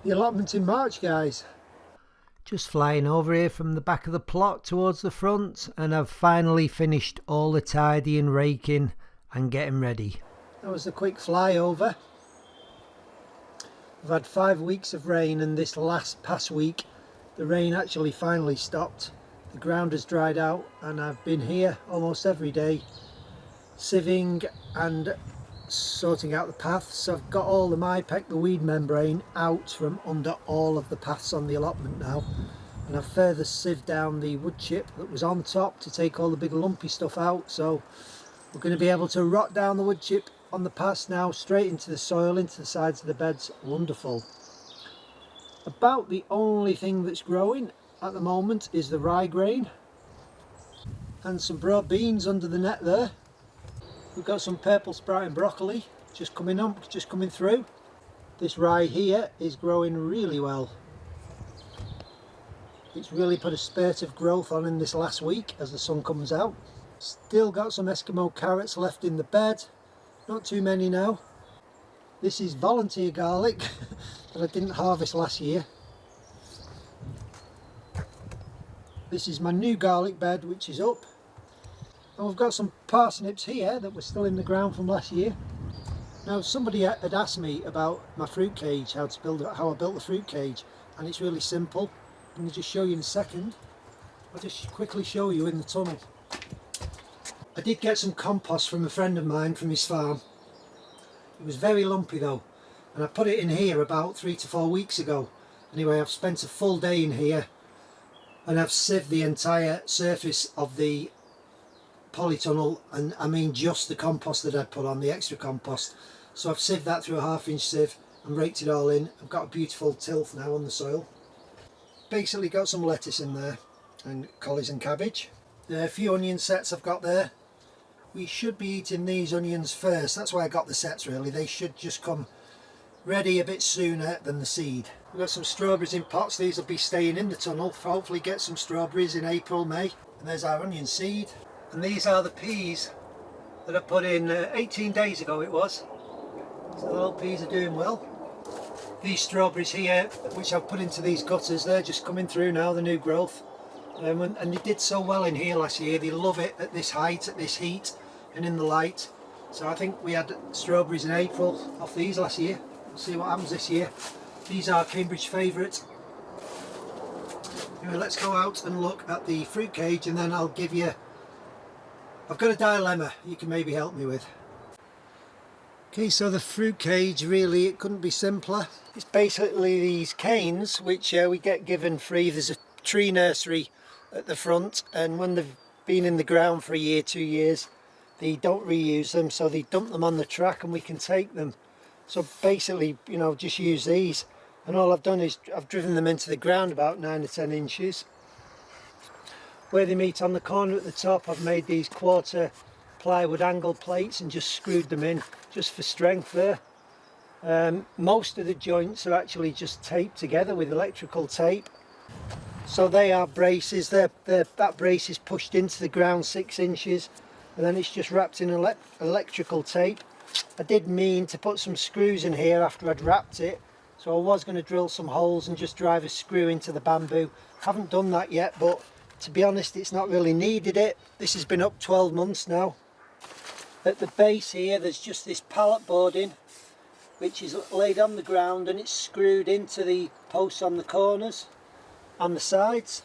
The allotment in March, guys. Just flying over here from the back of the plot towards the front, and I've finally finished all the tidying, raking and getting ready. That was a quick flyover. I've had 5 weeks of rain, and this past week the rain actually finally stopped. The ground has dried out and I've been here almost every day sieving and sorting out the paths. I've got all the mypec, the weed membrane, out from under all of the paths on the allotment now, and I've further sieved down the wood chip that was on top to take all the big lumpy stuff out. So we're going to be able to rot down the wood chip on the paths now straight into the soil, into the sides of the beds. Wonderful. About the only thing that's growing at the moment is the rye grain and some broad beans under the net there. We've got some purple sprouting broccoli just coming up, just coming through. This rye here is growing really well. It's really put a spurt of growth on in this last week as the sun comes out. Still got some Eskimo carrots left in the bed, not too many now. This is volunteer garlic that I didn't harvest last year. This is my new garlic bed which is up. And we've got some parsnips here that were still in the ground from last year. Now somebody had asked me about my fruit cage, how I built the fruit cage, and it's really simple. I'm going to just show you in a second. I'll just quickly show you in the tunnel. I did get some compost from a friend of mine from his farm. It was very lumpy though, and I put it in here about 3 to 4 weeks ago. Anyway, I've spent a full day in here and I've sieved the entire surface of the polytunnel, and I mean just the compost that I'd put on, the extra compost. So I've sieved that through a 1/2 inch sieve and raked it all in. I've got a beautiful tilth now on the soil. Basically got some lettuce in there and collies and cabbage. There are a few onion sets I've got there. We should be eating these onions first. That's why I got the sets really. They should just come ready a bit sooner than the seed. We've got some strawberries in pots. These will be staying in the tunnel. Hopefully get some strawberries in April, May. And there's our onion seed. And these are the peas that I put in 18 days ago it was. So the little peas are doing well. These strawberries here, which I've put into these gutters, they're just coming through now, the new growth. And they did so well in here last year. They love it at this height, at this heat and in the light. So I think we had strawberries in April off these last year. We'll see what happens this year. These are Cambridge favourite. Anyway, let's go out and look at the fruit cage, and then I'll give you... I've got a dilemma you can maybe help me with. Okay, so the fruit cage, really, it couldn't be simpler. It's basically these canes which we get given free. There's a tree nursery at the front, and when they've been in the ground for a year, 2 years, they don't reuse them, so they dump them on the track and we can take them. So basically, you know, just use these, and all I've done is I've driven them into the ground about 9 or 10 inches. Where they meet on the corner at the top, I've made these 1/4 plywood angle plates and just screwed them in just for strength there. Most of the joints are actually just taped together with electrical tape. So they are braces. That brace is pushed into the ground 6 inches, and then it's just wrapped in electrical tape. I did mean to put some screws in here after I'd wrapped it, so I was going to drill some holes and just drive a screw into the bamboo. Haven't done that yet, but to be honest, it's not really needed it. This has been up 12 months now. At the base here, there's just this pallet boarding which is laid on the ground, and it's screwed into the posts on the corners and the sides.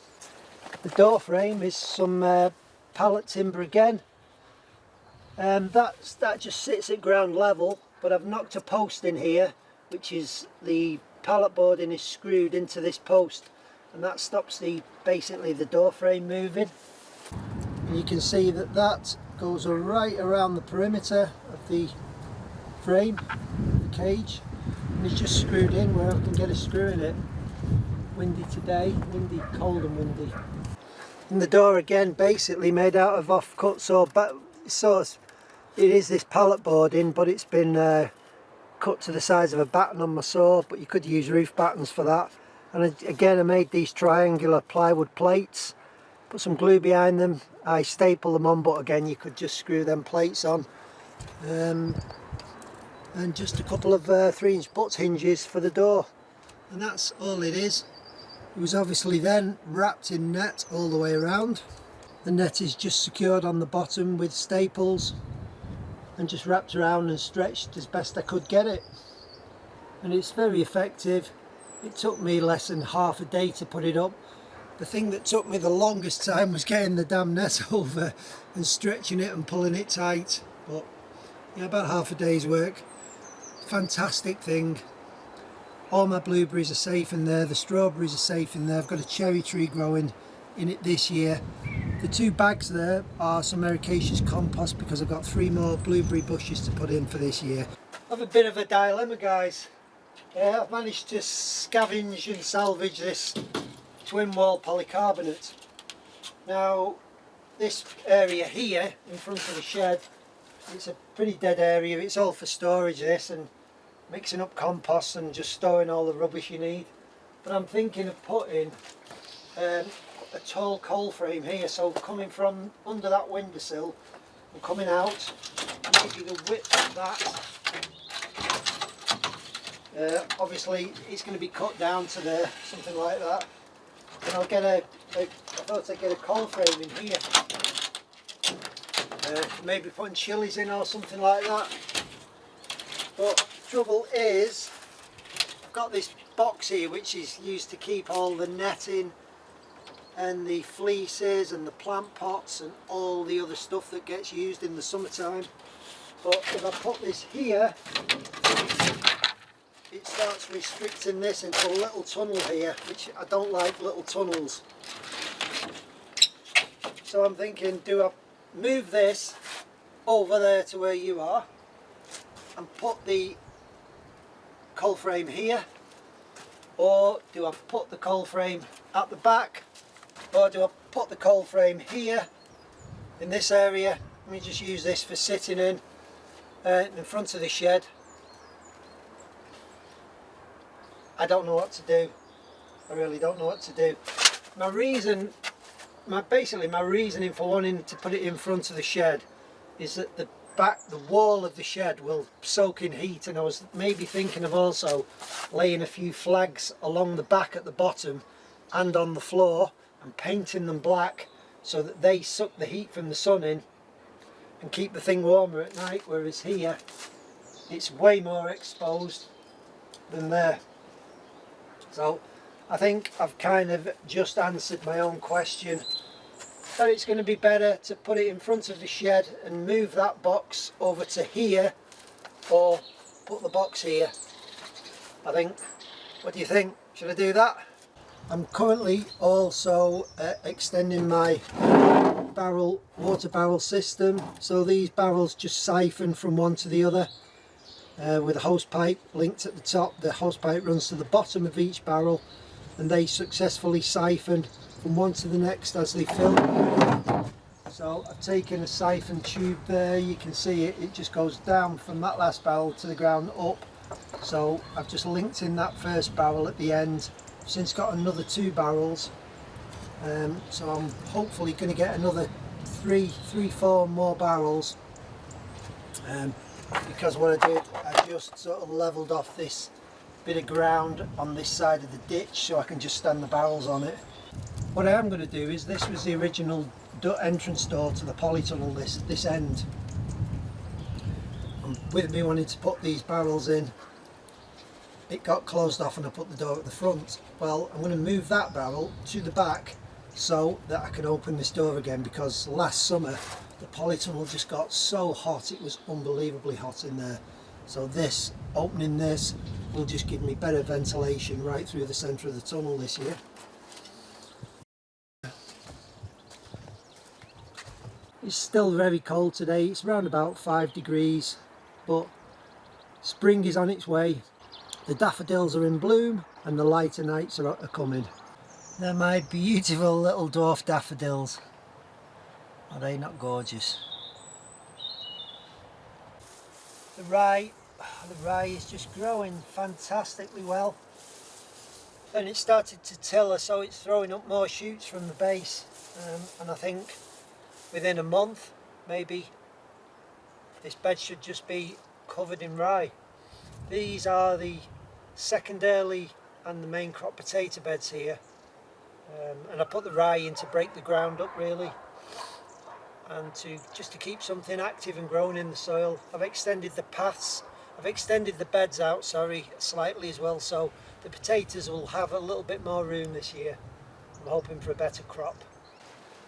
The door frame is some pallet timber again, and that just sits at ground level, but I've knocked a post in here, which is the pallet boarding is screwed into this post, and that stops basically the door frame moving. And you can see that goes right around the perimeter of the frame, the cage, and it's just screwed in where I can get a screw in it. Windy today, windy, cold and windy. And the door again, basically made out of off-cut saw, but it is this pallet boarding, but it's been cut to the size of a batten on my saw, but you could use roof battens for that. And again, I made these triangular plywood plates, put some glue behind them, I staple them on, but again you could just screw them plates on. And just a couple of 3-inch butt hinges for the door. and that's all it is. It was obviously then wrapped in net all the way around. The net is just secured on the bottom with staples and just wrapped around and stretched as best I could get it, and it's very effective. It took me less than half a day to put it up. The thing that took me the longest time was getting the damn net over and stretching it and pulling it tight, but yeah, about half a day's work. Fantastic thing. All my blueberries are safe in there, the strawberries are safe in there. I've got a cherry tree growing in it this year. The 2 bags there are some ericaceous compost because I've got 3 more blueberry bushes to put in for this year. I have a bit of a dilemma, guys. I've managed to scavenge and salvage this twin wall polycarbonate. Now this area here in front of the shed, it's a pretty dead area. It's all for storage, this, and mixing up compost and just storing all the rubbish you need. But I'm thinking of putting a tall coal frame here, so coming from under that windowsill and coming out maybe the width of that. Obviously it's going to be cut down to there, something like that. And I'll get I thought I'd get a coal frame in here, maybe putting chilies in or something like that. But the trouble is, I've got this box here which is used to keep all the netting and the fleeces and the plant pots and all the other stuff that gets used in the summertime. But if I put this here, it starts restricting this into a little tunnel here, which I don't like little tunnels. So I'm thinking, do I move this over there to where you are and put the coal frame here, or do I put the coal frame at the back, or do I put the coal frame here in this area? Let me just use this for sitting in front of the shed. I don't know what to do. I really don't know what to do. My reasoning for wanting to put it in front of the shed is that the wall of the shed will soak in heat, and I was maybe thinking of also laying a few flags along the back at the bottom and on the floor and painting them black so that they suck the heat from the sun in and keep the thing warmer at night, whereas here it's way more exposed than there. So I think I've kind of just answered my own question, that it's going to be better to put it in front of the shed and move that box over to here, or put the box here. I think. What do you think? Should I do that? I'm currently also extending my water barrel system, so these barrels just siphon from one to the other with a hose pipe linked at the top. The hose pipe runs to the bottom of each barrel and they successfully siphon from one to the next as they fill. So I've taken a siphon tube there, you can see it just goes down from that last barrel to the ground up. So I've just linked in that first barrel at the end. I've since got another 2 barrels, so I'm hopefully going to get another 3-4 more barrels, because what I did, I just sort of levelled off this bit of ground on this side of the ditch so I can just stand the barrels on it. What I am going to do is, this was the original entrance door to the polytunnel, this end. And with me wanting to put these barrels in, it got closed off and I put the door at the front. Well, I'm going to move that barrel to the back so that I can open this door again, because last summer the polytunnel just got so hot, it was unbelievably hot in there. So opening this will just give me better ventilation right through the centre of the tunnel this year. It's still very cold today, it's around about 5 degrees, but spring is on its way. The daffodils are in bloom and the lighter nights are coming. They're my beautiful little dwarf daffodils. Are they not gorgeous? The rye is just growing fantastically well. And it started to tiller, so it's throwing up more shoots from the base, and I think within a month maybe this bed should just be covered in rye. These are the second early and the main crop potato beds here. And I put the rye in to break the ground up really, and just to keep something active and growing in the soil. I've extended the paths, I've extended the beds out, slightly as well, so the potatoes will have a little bit more room this year. I'm hoping for a better crop.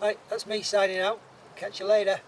Right, that's me signing out. Catch you later.